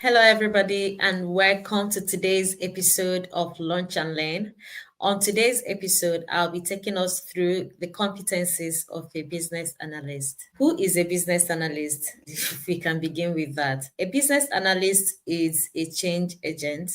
Hello, everybody, and welcome to today's episode of Lunch and Learn. On today's episode, I'll be taking us through the competencies of a business analyst. Who is a business analyst? If we can begin with that. A business analyst is a change agent.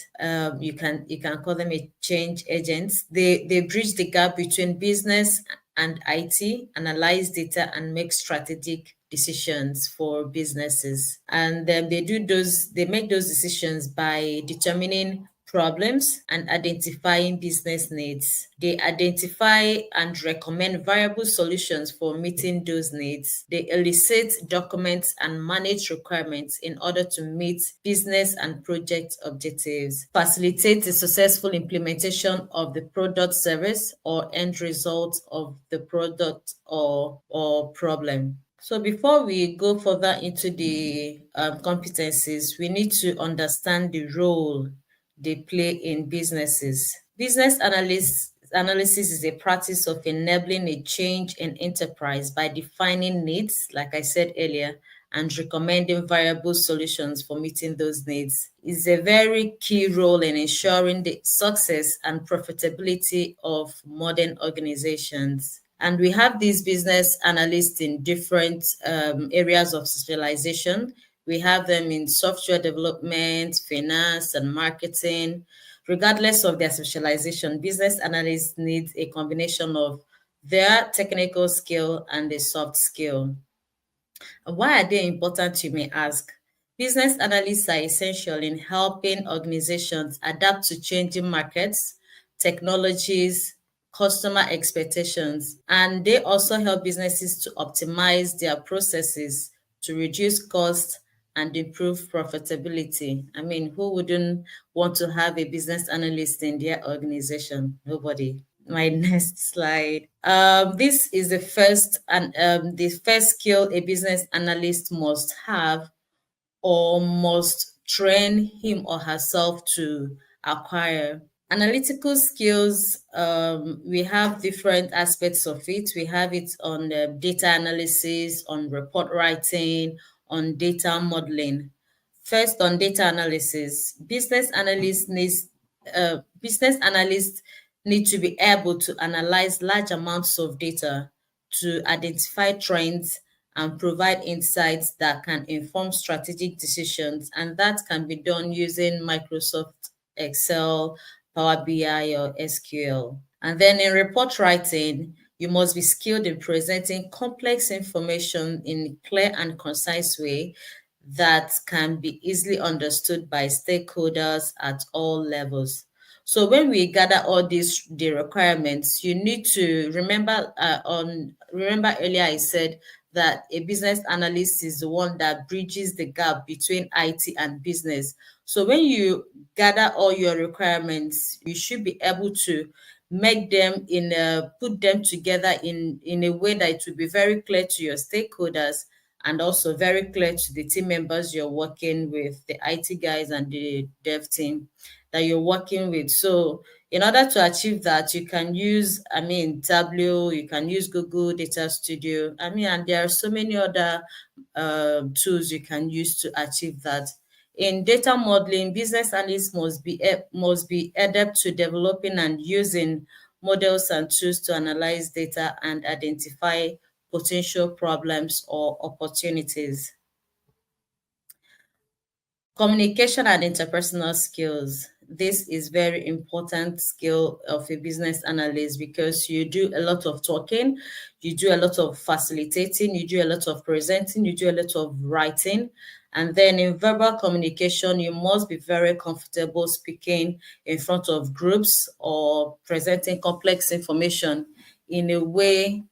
You can call them a change agent. They bridge the gap between business and IT, analyze data, and make strategic decisions for businesses. And they make those decisions by determining problems and identifying business needs. They identify and recommend viable solutions for meeting those needs. They elicit, document, and manage requirements in order to meet business and project objectives, facilitate the successful implementation of the product, service, or end result of the product or problem. So before we go further into the competencies, we need to understand the role they play in businesses. Business analysis is a practice of enabling a change in enterprise by defining needs, like I said earlier, and recommending viable solutions for meeting those needs. It's a very key role in ensuring the success and profitability of modern organizations. And we have these business analysts in different areas of specialization. We have them in software development, finance, and marketing. Regardless of their specialization, business analysts need a combination of their technical skill and the soft skill. And why are they important, you may ask? Business analysts are essential in helping organizations adapt to changing markets, technologies, customer expectations, and they also help businesses to optimize their processes to reduce costs and improve profitability. I mean, who wouldn't want to have a business analyst in their organization? Nobody. My next slide. This is the first skill a business analyst must have or must train him or herself to acquire. Analytical skills, we have different aspects of it. We have it on data analysis, on report writing, on data modeling. First, on data analysis, business analysts need to be able to analyze large amounts of data to identify trends and provide insights that can inform strategic decisions. And that can be done using Microsoft Excel, Power BI, or SQL. And then in report writing, you must be skilled in presenting complex information in a clear and concise way that can be easily understood by stakeholders at all levels. So when we gather all the requirements, you need to remember earlier I said that a business analyst is the one that bridges the gap between IT and business. So when you gather all your requirements, you should be able to make them put them together in a way that it will be very clear to your stakeholders and also very clear to the team members you're working with, the IT guys and the dev team that you're working with. So in order to achieve that, you can use, Tableau, you can use Google Data Studio. And there are so many other tools you can use to achieve that. In data modeling, business analysts must be adept to developing and using models and tools to analyze data and identify potential problems or opportunities. Communication and interpersonal skills. This is very important skill of a business analyst because you do a lot of talking, you do a lot of facilitating, you do a lot of presenting, you do a lot of writing. And then in verbal communication, you must be very comfortable speaking in front of groups or presenting complex information in a way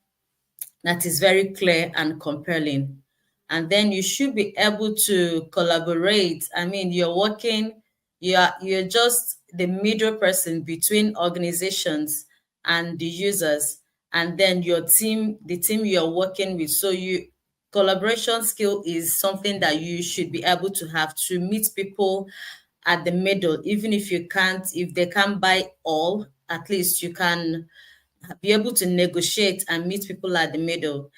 that is very clear and compelling. and then you should be able to collaborate. I mean, you're just the middle person between organizations and the users, and then your team, the team you're working with. So you collaboration skill is something that you should be able to have to meet people at the middle. Even if they can't buy all, at least you can be able to negotiate and meet people at the middle.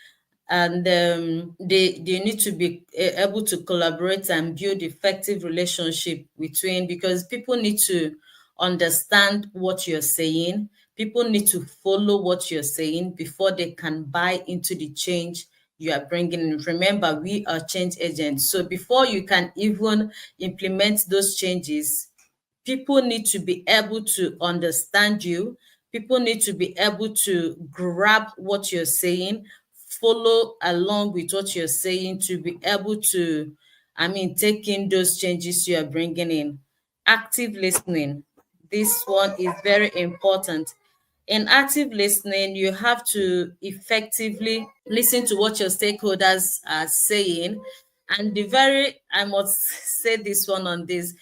And they need to be able to collaborate and build effective relationship between, because people need to understand what you're saying. People need to follow what you're saying before they can buy into the change you are bringing in. Remember, we are change agents. So before you can even implement those changes, people need to be able to understand you. People need to be able to grab what you're saying, follow along with what you're saying, to be able to, I mean, take in those changes you are bringing in. Active listening. This one is very important. In active listening, you have to effectively listen to what your stakeholders are saying. And I must say this one on this,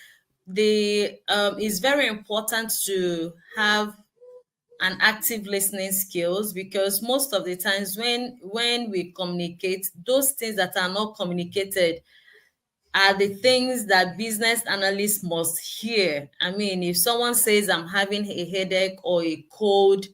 the it's very important to have an active listening skills, because most of the times when we communicate, those things that are not communicated are the things that business analysts must hear. I mean, if someone says I'm having a headache or a cold,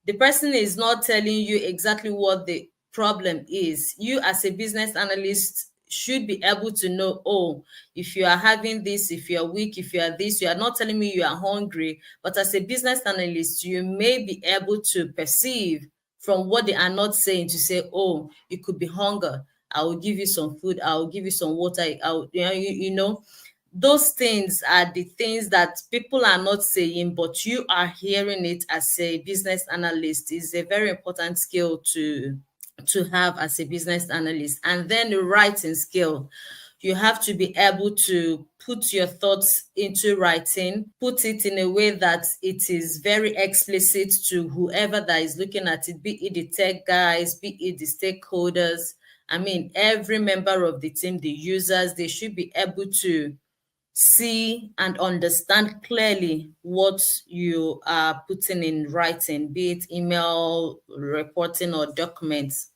the person is not telling you exactly what the problem is. You as a business analyst should be able to know, oh, if you are having this, if you are weak, if you are this, you are not telling me you are hungry. But as a business analyst, you may be able to perceive from what they are not saying to say, oh, it could be hunger. I will give you some food. I will give you some water. You know, those things are the things that people are not saying, but you are hearing it as a business analyst. Is a very important skill to have as a business analyst. And then the writing skill. You have to be able to put your thoughts into writing, put it in a way that it is very explicit to whoever that is looking at it, be it the tech guys, be it the stakeholders. I mean, every member of the team, the users, they should be able to see and understand clearly what you are putting in writing, be it email, reporting, or documents.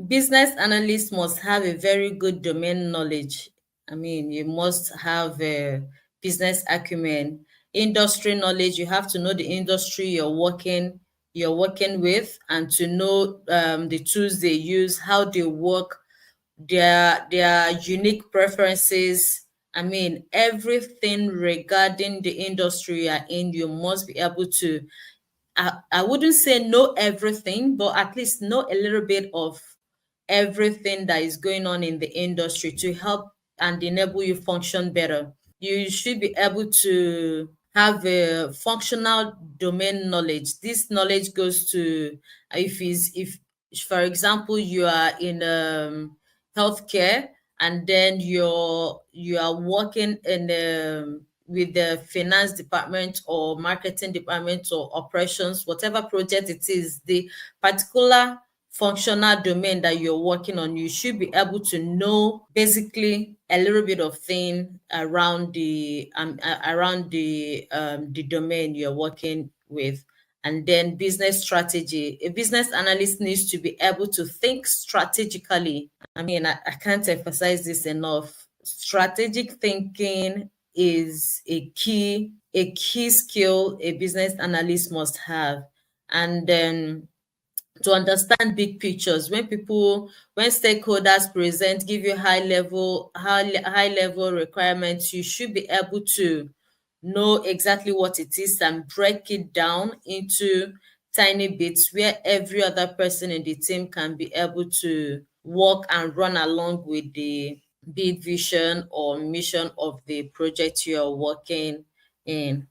Business analysts must have a very good domain knowledge. I mean, you must have a business acumen, industry knowledge. You have to know the industry you're working with, and to know the tools they use, how they work, their unique preferences. I mean, everything regarding the industry you are in, you must be able to, I wouldn't say know everything, but at least know a little bit of everything that is going on in the industry to help and enable you function better. You should be able to have a functional domain knowledge. This knowledge goes to, if for example you are in healthcare, and then you are working in with the finance department or marketing department or operations, whatever project it is, the particular functional domain that you're working on, you should be able to know basically a little bit of thing around the domain you're working with. And then business strategy. A business analyst needs to be able to think strategically. I mean, I can't emphasize this enough. Strategic thinking is a key skill a business analyst must have. And then to understand big pictures, when stakeholders present, give you high level requirements, you should be able to know exactly what it is and break it down into tiny bits where every other person in the team can be able to work and run along with the big vision or mission of the project you are working in.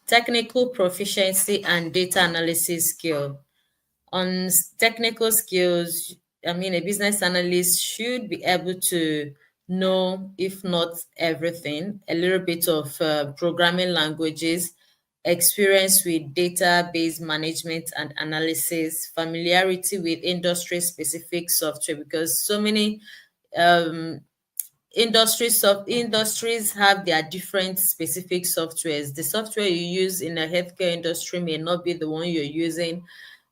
Technical proficiency and data analysis skill. On technical skills, I mean, a business analyst should be able to know, if not everything, a little bit of programming languages, experience with database management and analysis, familiarity with industry-specific software, because so many um, industries have their different specific softwares. The software you use in a healthcare industry may not be the one you're using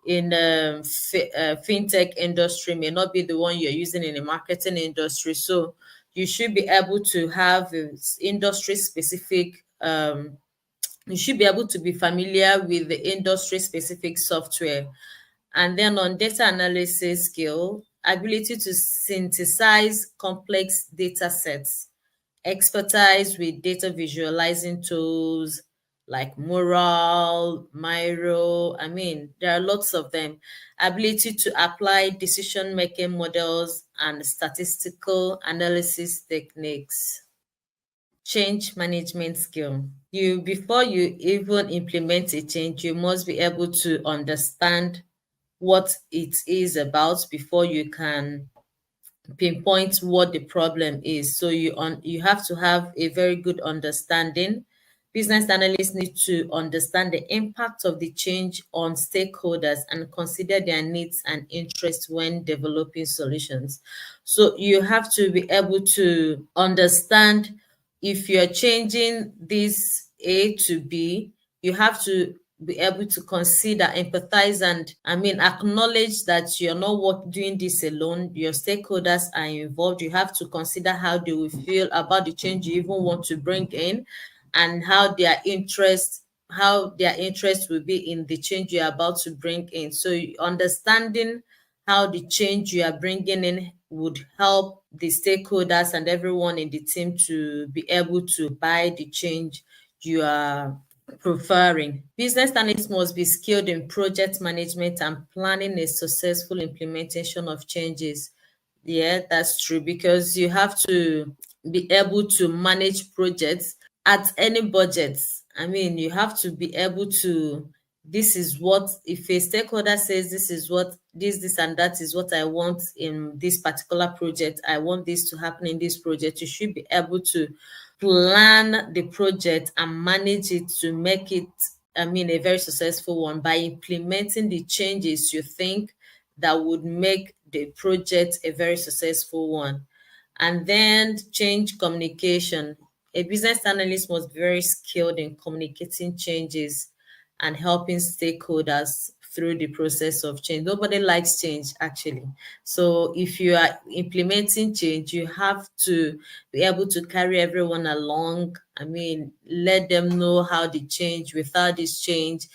in fintech industry, may not be the one you're using in the marketing industry. So you should be able to have industry specific you should be able to be familiar with the industry specific software. And then on data analysis skill, ability to synthesize complex data sets, expertise with data visualizing tools like Mural, Miro. I mean, there are lots of them. Ability to apply decision-making models and statistical analysis techniques. Change management skill. Before you even implement a change, you must be able to understand what it is about before you can pinpoint what the problem is. So you have to have a very good understanding. Business analysts need to understand the impact of the change on stakeholders and consider their needs and interests when developing solutions. So you have to be able to understand if you're changing this A to B, you have to be able to consider, empathize, and acknowledge that you're not doing this alone. Your stakeholders are involved. You have to consider how they will feel about the change you even want to bring in, and how their interest will be in the change you're about to bring in. So understanding how the change you are bringing in would help the stakeholders and everyone in the team to be able to buy the change you are preferring. Business analysts must be skilled in project management and planning a successful implementation of changes. Yeah, that's true, because you have to be able to manage projects at any budget. You have to be able to, this is what, if a stakeholder says this is what, this, and that is what I want in this particular project, I want this to happen in this project, you should be able to plan the project and manage it to make it, a very successful one by implementing the changes you think that would make the project a very successful one. And then change communication. A business analyst must be very skilled in communicating changes and helping stakeholders through the process of change. Nobody likes change, actually. So if you are implementing change, you have to be able to carry everyone along. Let them know how the change, without this change,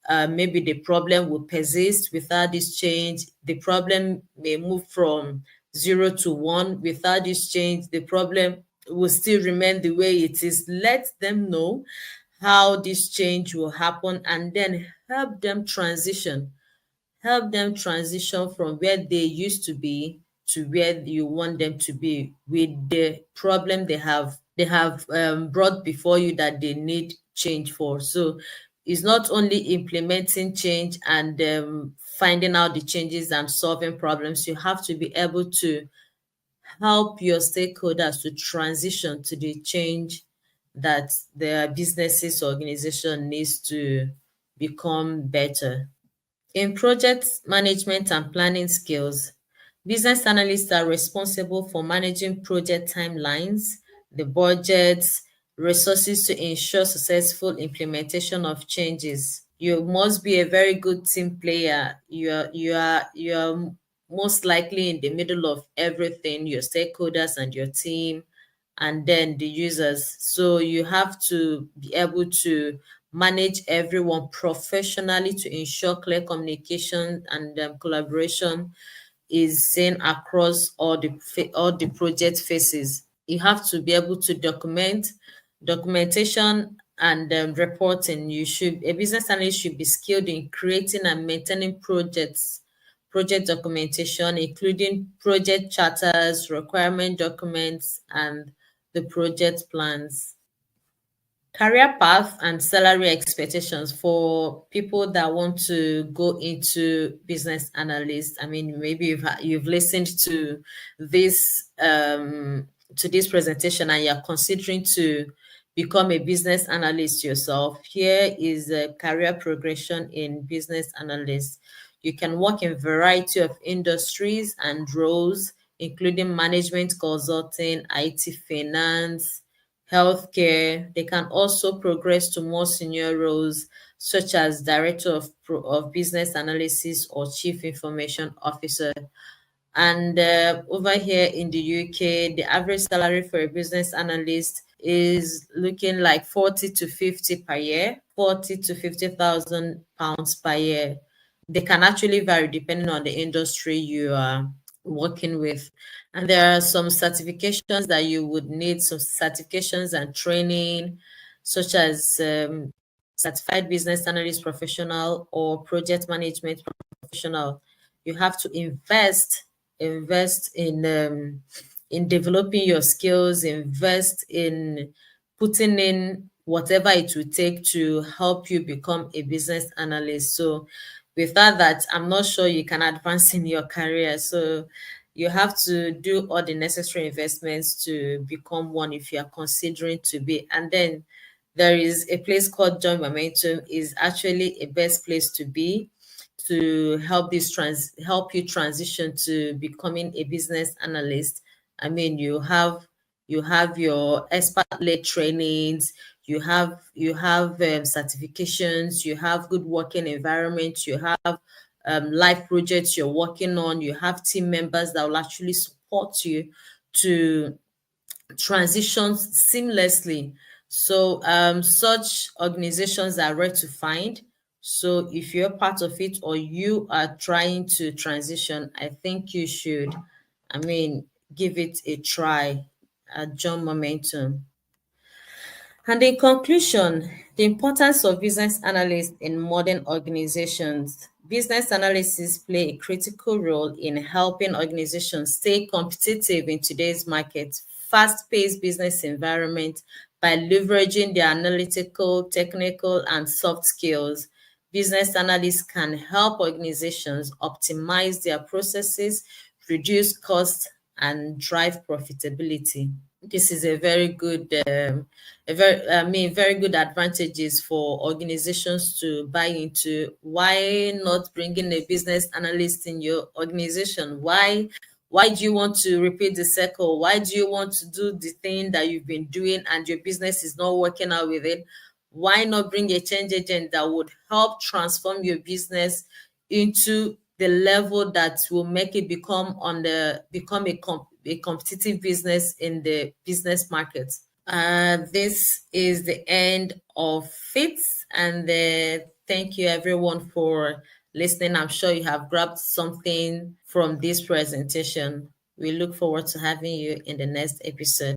maybe the problem will persist. Without this change, the problem may move from 0 to 1. Without this change, the problem will still remain the way it is. Let them know how this change will happen, and then help them transition from where they used to be to where you want them to be, with the problem they have brought before you that they need change for. So it's not only implementing change and finding out the changes and solving problems. You have to be able to help your stakeholders to transition to the change that their businesses or organization needs to become better. In project management and planning skills, business analysts are responsible for managing project timelines, the budgets, resources to ensure successful implementation of changes. You must be a very good team player. You are most likely in the middle of everything, your stakeholders and your team, and then the users. So you have to be able to manage everyone professionally to ensure clear communication and collaboration is seen across all the project phases. You have to be able to documentation and reporting. A business analyst should be skilled in creating and maintaining project documentation, including project charters, requirement documents, and the project plans. Career path and salary expectations for people that want to go into business analyst. Maybe you've listened this to this presentation and you're considering to become a business analyst yourself, here is a career progression in business analyst. You can work in a variety of industries and roles, including management consulting, IT finance, healthcare. They can also progress to more senior roles, such as director of business analysis or chief information officer. And over here in the UK, the average salary for a business analyst is looking like 40 to 50 per year, 40 to 50,000 pounds per year. They can actually vary depending on the industry you are working with. And there are some certifications that you would need, some certifications and training, such as certified business analyst professional or project management professional. You have to invest in developing your skills, invest in putting in whatever it will take to help you become a business analyst. So without that, I'm not sure you can advance in your career. So you have to do all the necessary investments to become one if you are considering to be. And then there is a place called Join Momentum, is actually a best place to be to help you transition to becoming a business analyst. I mean, you have your expert-led trainings, you have certifications, you have good working environment, you have life projects you're working on, you have team members that will actually support you to transition seamlessly. So such organizations are rare to find. So if you're part of it or you are trying to transition, I think you should, I mean, give it a try at John Momentum. And in conclusion, the importance of business analysts in modern organizations. Business analysts play a critical role in helping organizations stay competitive in today's market, fast-paced business environment by leveraging their analytical, technical, and soft skills. Business analysts can help organizations optimize their processes, reduce costs, and drive profitability. This is a very good very good advantages for organizations to buy into. Why not bring in a business analyst in your organization? Why do you want to repeat the cycle? Why do you want to do the thing that you've been doing and your business is not working out with it? Why not bring a change agent that would help transform your business into the level that will make it become a competitive business in the business market? This is the end of it, and thank you everyone for listening. I'm sure you have grabbed something from this presentation. We look forward to having you in the next episode.